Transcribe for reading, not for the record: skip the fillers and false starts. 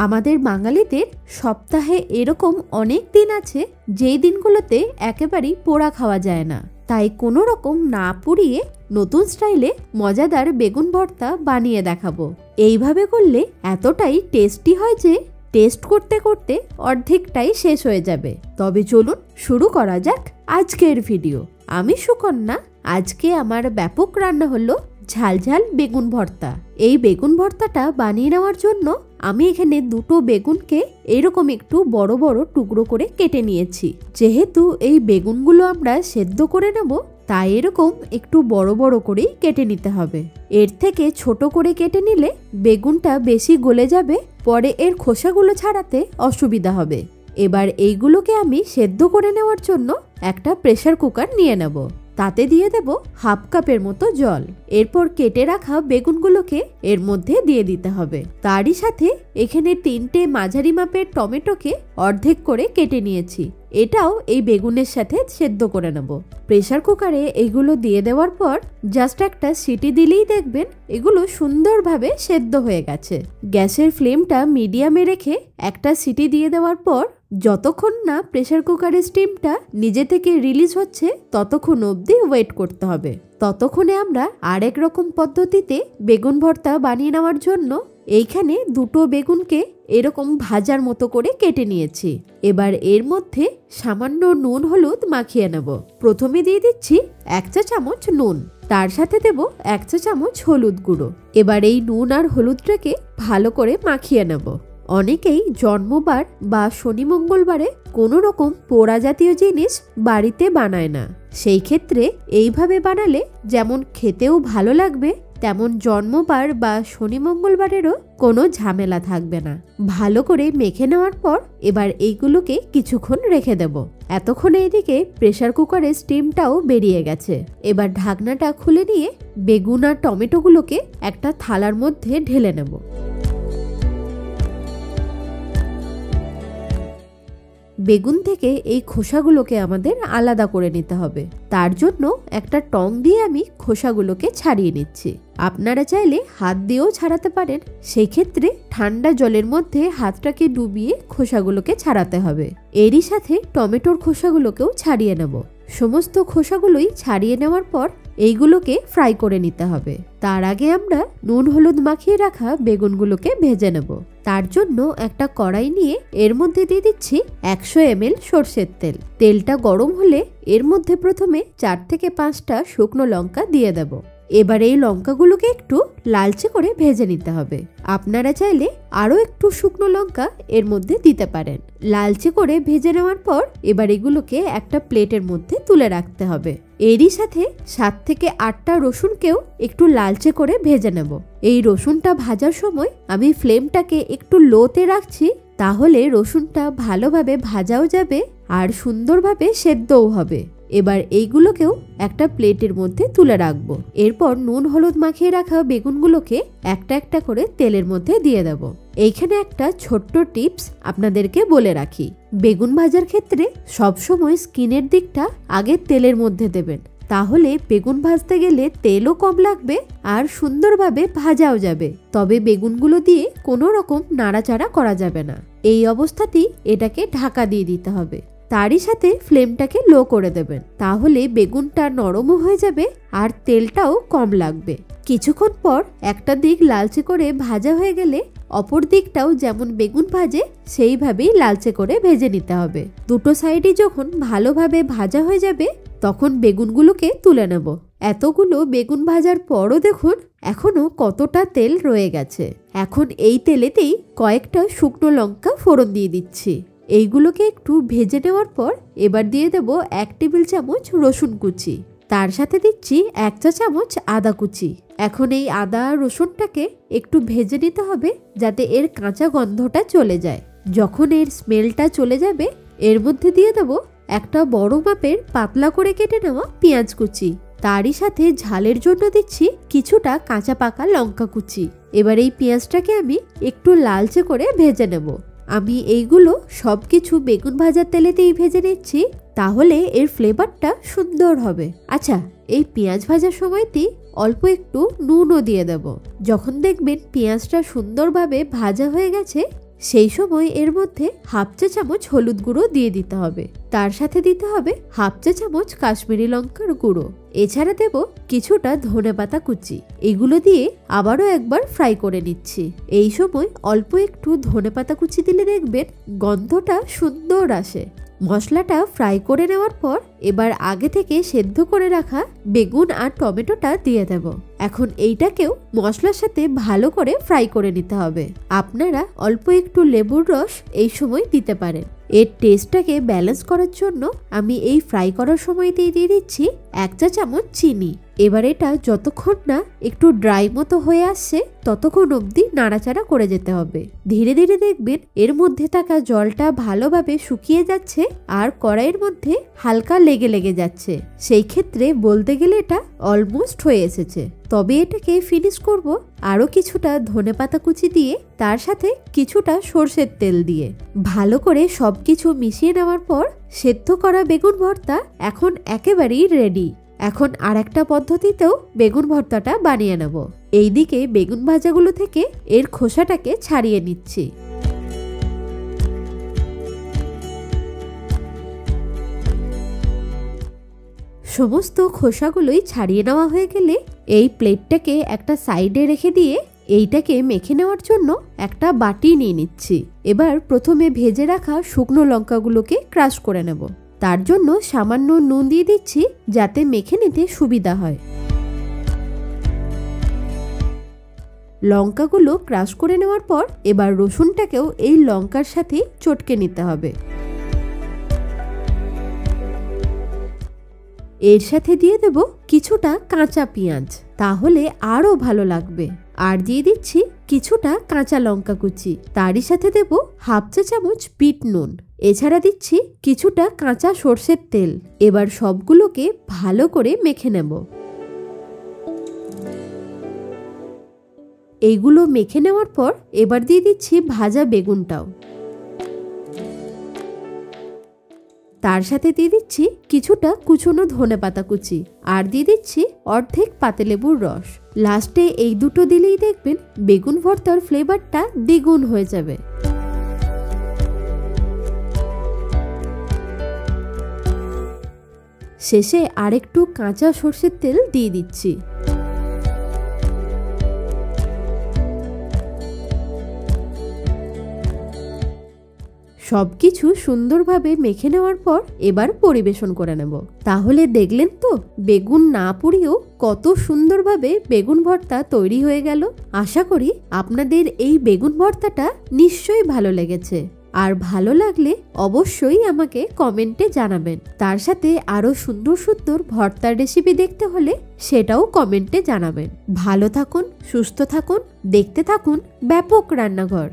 আমাদের বাঙালিদের সপ্তাহে এরকম অনেক দিন আছে যেই দিনগুলোতে একেবারেই পোড়া খাওয়া যায় না। তাই কোনো রকম না পুড়িয়ে নতুন স্টাইলে মজাদার বেগুন ভর্তা বানিয়ে দেখাবো। এইভাবে করলে এতটাই টেস্টি হয় যে টেস্ট করতে করতে অর্ধেকটাই শেষ হয়ে যাবে। তবে চলুন শুরু করা যাক আজকের ভিডিও। আমি সুকন্যা। আজকে আমার ব্যাপক রান্না হলো ঝালঝাল বেগুন ভর্তা। এই বেগুন ভর্তাটা বানিয়ে নেওয়ার জন্য আমি এখানে দুটো বেগুনকে এরকম একটু বড় বড় টুকরো করে কেটে নিয়েছি। যেহেতু এই বেগুনগুলো আমরা সেদ্ধ করে নেব, তাই এরকম একটু বড় বড় করেই কেটে নিতে হবে। এর থেকে ছোট করে কেটে নিলে বেগুনটা বেশি গলে যাবে, পরে এর খোসাগুলো ছাড়াতে অসুবিধা হবে। এবার এইগুলোকে আমি সেদ্ধ করে নেওয়ার জন্য একটা প্রেসার কুকার নিয়ে নেব। তাতে দিয়ে দেব হাফ কাপের মতো জল। এরপর কেটে রাখা বেগুনগুলোকে এর মধ্যে দিয়ে দিতে হবে। তারই সাথে এখানে 3টে মাঝারি মাপের টমেটোকে অর্ধেক করে কেটে নিয়েছি। এটাও এই বেগুনের সাথে সেদ্ধ করে নেব। প্রেসার কুকারে এগুলো দিয়ে দেওয়ার পর জাস্ট একটা সিটি দিলেই দেখবেন এগুলো সুন্দরভাবে সেদ্ধ হয়ে গেছে। গ্যাসের ফ্লেমটা মিডিয়ামে রেখে একটা সিটি দিয়ে দেওয়ার পর যতক্ষণ না প্রেসার কুকারের স্টিমটা নিজে থেকে রিলিজ হচ্ছে ততক্ষণ অবধি ওয়েট করতে হবে। ততক্ষণে আমরা আরেক রকম পদ্ধতিতে বেগুন ভর্তা বানিয়ে নেওয়ার জন্য এইখানে দুটো বেগুনকে এরকম ভাজার মতো করে কেটে নিয়েছি। এবার এর মধ্যে সামান্য নুন হলুদ মাখিয়ে নেব। প্রথমে দিয়ে দিচ্ছি 1 চা চামচ নুন, তার সাথে দেব 1 চা চামচ হলুদ গুঁড়ো। এবার এই নুন আর হলুদটাকে ভালো করে মাখিয়ে নেব। অনেকেই জন্মবার বা শনি মঙ্গলবারে কোনো রকম পোড়া জাতীয় জিনিস বাড়িতে বানায় না। সেই ক্ষেত্রে এইভাবে বানালে যেমন খেতেও ভালো লাগবে, তেমন জন্মবার বা শনি মঙ্গলবারেরও কোনো ঝামেলা থাকবে না। ভালো করে মেখে নেওয়ার পর এবার এইগুলোকে কিছুক্ষণ রেখে দেব। এতক্ষণে এদিকে প্রেসার কুকারের স্টিমটাও বেরিয়ে গেছে। এবার ঢাকনাটা খুলে নিয়ে বেগুন আর টমেটোগুলোকে একটা থালার মধ্যে ঢেলে নেব। বেগুন থেকে এই খোসাগুলোকে আমাদের আলাদা করে নিতে হবে। তার জন্য একটা টং দিয়ে আমি খোসাগুলোকে ছাড়িয়ে নিচ্ছি। আপনারা চাইলে হাত দিয়েও ছাড়াতে পারেন। সেই ক্ষেত্রে ঠান্ডা জলের মধ্যে হাতটাকে ডুবিয়ে খোসাগুলোকে ছাড়াতে হবে। এরই সাথে টমেটোর খোসাগুলোকেও ছাড়িয়ে নেব। সমস্ত খোসাগুলোই ছাড়িয়ে নেওয়ার পর এইগুলোকে ফ্রাই করে নিতে হবে। তার আগে আমরা নুন হলুদ মাখিয়ে রাখা বেগুনগুলোকে ভেজে নেব। তার জন্য একটা কড়াই নিয়ে এর মধ্যে দিয়ে দিচ্ছি 100 ml সরষের তেল। তেলটা গরম হলে এর মধ্যে প্রথমে 4 থেকে 5টা শুকনো লঙ্কা দিয়ে দেব। এবার এই লঙ্কাগুলোকে একটু লালচে করে ভেজে নিতে হবে। আপনারা চাইলে আরো একটু শুকনো লঙ্কা এর মধ্যে দিতে পারেন। লালচে করে ভেজে নেওয়ার পর এবার এগুলোকে একটা প্লেটের মধ্যে তুলে রাখতে হবে। এরই সাথে 7 থেকে 8টা রসুনকেও একটু লালচে করে ভেজে নেব। এই রসুনটা ভাজার সময় আমি ফ্লেমটাকে একটু লোতে রাখছি, তাহলে রসুনটা ভালোভাবে ভাজাও যাবে আর সুন্দরভাবে সেদ্ধও হবে। এবার এইগুলোকেও একটা প্লেটের মধ্যে তুলে রাখবো। এরপর নুন হলুদ মাখিয়ে রাখা বেগুনগুলোকে একটা একটা করে তেলের মধ্যে দিয়ে দেব। এইখানে একটা ছোট্ট টিপস আপনাদেরকে বলে রাখি, বেগুন ভাজার ক্ষেত্রে সবসময় স্কিনের দিকটা আগে তেলের মধ্যে দেবেন। তাহলে বেগুন ভাজতে গেলে তেলও কম লাগবে আর সুন্দরভাবে ভাজাও যাবে। তবে বেগুনগুলো দিয়ে কোনো রকম নাড়াচাড়া করা যাবে না। এই অবস্থাতেই এটাকে ঢাকা দিয়ে দিতে হবে। তারই সাথে ফ্লেমটাকে লো করে দেবেন, তাহলে বেগুনটা নরমও হয়ে যাবে আর তেলটাও কম লাগবে। কিছুক্ষণ পর একটা দিক লালচে করে ভাজা হয়ে গেলে অপর দিকটাও যেমন বেগুন ভাজে সেইভাবেই লালচে করে ভেজে নিতে হবে। দুটো সাইডই যখন ভালোভাবে ভাজা হয়ে যাবে তখন বেগুনগুলোকে তুলে নেব। এতগুলো বেগুন ভাজার পরও দেখুন এখনো কতটা তেল রয়ে গেছে। এখন এই তেলেতেই কয়েকটা শুকনো লঙ্কা ফোড়ন দিয়ে দিচ্ছি। এইগুলোকে একটু ভেজে নেওয়ার পর এবার দিয়ে দেব 1 টেবিল চামচ রসুন কুচি। তার সাথে দিচ্ছি 1 চা চামচ আদা কুচি। এখন এই আদা আর রসুনটাকে একটু ভেজে নিতে হবে যাতে এর কাঁচা গন্ধটা চলে যায়। যখন এর স্মেলটা চলে যাবে এর মধ্যে দিয়ে দেব একটা বড় মাপের পাতলা করে কেটে নেওয়া পেঁয়াজ কুচি। তারই সাথে ঝালের জন্য দিচ্ছি কিছুটা কাঁচা পাকা লঙ্কা কুচি। এবার এই পেঁয়াজটাকে আমি একটু লালচে করে ভেজে নেব। আমি এইগুলো সবকিছু বেগুন ভাজার তেলেতেই ভেজে নিচ্ছি, তাহলে এর ফ্লেভারটা সুন্দর হবে। আচ্ছা, এই পেঁয়াজ ভাজার সময়তেই অল্প একটু নুনও দিয়ে দেব। যখন দেখবেন পেঁয়াজটা সুন্দরভাবে ভাজা হয়ে গেছে সেই সময় এর মধ্যে হাফ চা চামচ হলুদ গুঁড়ো দিয়ে দিতে হবে। তার সাথে দিতে হবে হাফ চা চামচ কাশ্মীরি লঙ্কার গুঁড়ো। এছাড়া দেব কিছুটা ধনেপাতা কুচি। এগুলো দিয়ে আবারও একবার ফ্রাই করে নিচ্ছি। এই সময় অল্প একটু ধনেপাতা কুচি দিলে দেখবেন গন্ধটা সুন্দর আসে। মশলাটা ফ্রাই করে নেওয়ার পর এবার আগে থেকে সেদ্ধ করে রাখা বেগুন আর টমেটোটা দিয়ে দেব। এখন এইটাকেও মশলার সাথে ভালো করে ফ্রাই করে নিতে হবে। আপনারা অল্প একটু লেবুর রস এই সময় দিতে পারেন। এর টেস্টটাকে ব্যালেন্স করার জন্য আমি এই ফ্রাই করার সময়তেই দিয়ে দিচ্ছি 1 চা চামচ চিনি। এবার এটা যতক্ষণ না একটু ড্রাই মতো হয়ে আসছে ততক্ষণ অবধি নাড়াচাড়া করে যেতে হবে। ধীরে ধীরে দেখবেন এর মধ্যে থাকা জলটা ভালোভাবে শুকিয়ে যাচ্ছে আর কড়াইয়ের মধ্যে হালকা লেগে লেগে যাচ্ছে। সেই ক্ষেত্রে বলতে গেলে এটা অলমোস্ট হয়ে এসেছে। তবে এটাকে ফিনিশ করব আরও কিছুটা ধনেপাতা কুচি দিয়ে, তার সাথে কিছুটা সর্ষের তেল দিয়ে। ভালো করে সবকিছু মিশিয়ে নেওয়ার পর সেদ্ধ করা বেগুন ভর্তা এখন একেবারেই রেডি। এখন আরেকটা পদ্ধতিতেও বেগুন ভর্তাটা বানিয়ে নেব। এইদিকে বেগুন ভাজাগুলো থেকে এর খোসাটাকে ছাড়িয়ে নিচ্ছি। সমস্ত খোসাগুলোই ছাড়িয়ে নেওয়া হয়ে গেলে এই প্লেটটাকে একটা সাইডে রেখে দিয়ে এইটাকে মেখে নেওয়ার জন্য একটা বাটি নিয়ে নিচ্ছি। এবার প্রথমে ভেজে রাখা শুকনো লঙ্কাগুলোকে ক্রাশ করে নেব। তার জন্য সামান্য নুন দিয়ে দিচ্ছি যাতে মেখে নিতে সুবিধা হয়। লঙ্কাগুলো ক্রাশ করে নেওয়ার পর এবার রসুনটাকেও এই লঙ্কার সাথে চটকে নিতে হবে। এর সাথে দিয়ে দেব কিছুটা কাঁচা পেঁয়াজ, তাহলে আরো ভালো লাগবে। আর দিয়ে দিচ্ছি কিছুটা কাঁচা লঙ্কা কুচি। তারই সাথে দেব হাফ চা চামচ বিট নুন। এছাড়া দিচ্ছি কিছুটা কাঁচা সর্ষের তেল। এবার সবগুলোকে ভালো করে মেখে নেব। এইগুলো মেখে নেওয়ার পর এবার দিয়ে দিচ্ছি ভাজা বেগুনটাও। তার সাথে দিয়ে দিচ্ছি কিছুটা কুচনো ধনেপাতা কুচি আর দিয়ে দিচ্ছি অর্ধেক পাতিলেবুর রস। লাস্টে এই দুটো দিলেই দেখবেন বেগুন ভর্তার ফ্লেভারটা দ্বিগুণ হয়ে যাবে। শেষে আরেকটু কাঁচা সর্ষের তেল দিয়ে দিচ্ছি। সবকিছু সুন্দরভাবে মেখে নেওয়ার পর এবার পরিবেশন করে নেব। তাহলে দেখলেন তো বেগুন না পুড়িয়েও কত সুন্দরভাবে বেগুন ভর্তা তৈরি হয়ে গেল। আশা করি আপনাদের এই বেগুন ভর্তাটা নিশ্চয়ই ভালো লেগেছে। আর ভালো লাগলে অবশ্যই আমাকে কমেন্টে জানাবেন। তার সাথে আরো সুন্দর সুন্দর ভর্তার রেসিপি দেখতে হলে সেটাও কমেন্টে জানাবেন। ভালো থাকুন, সুস্থ থাকুন, দেখতে থাকুন ব্যাপক রান্নাঘর।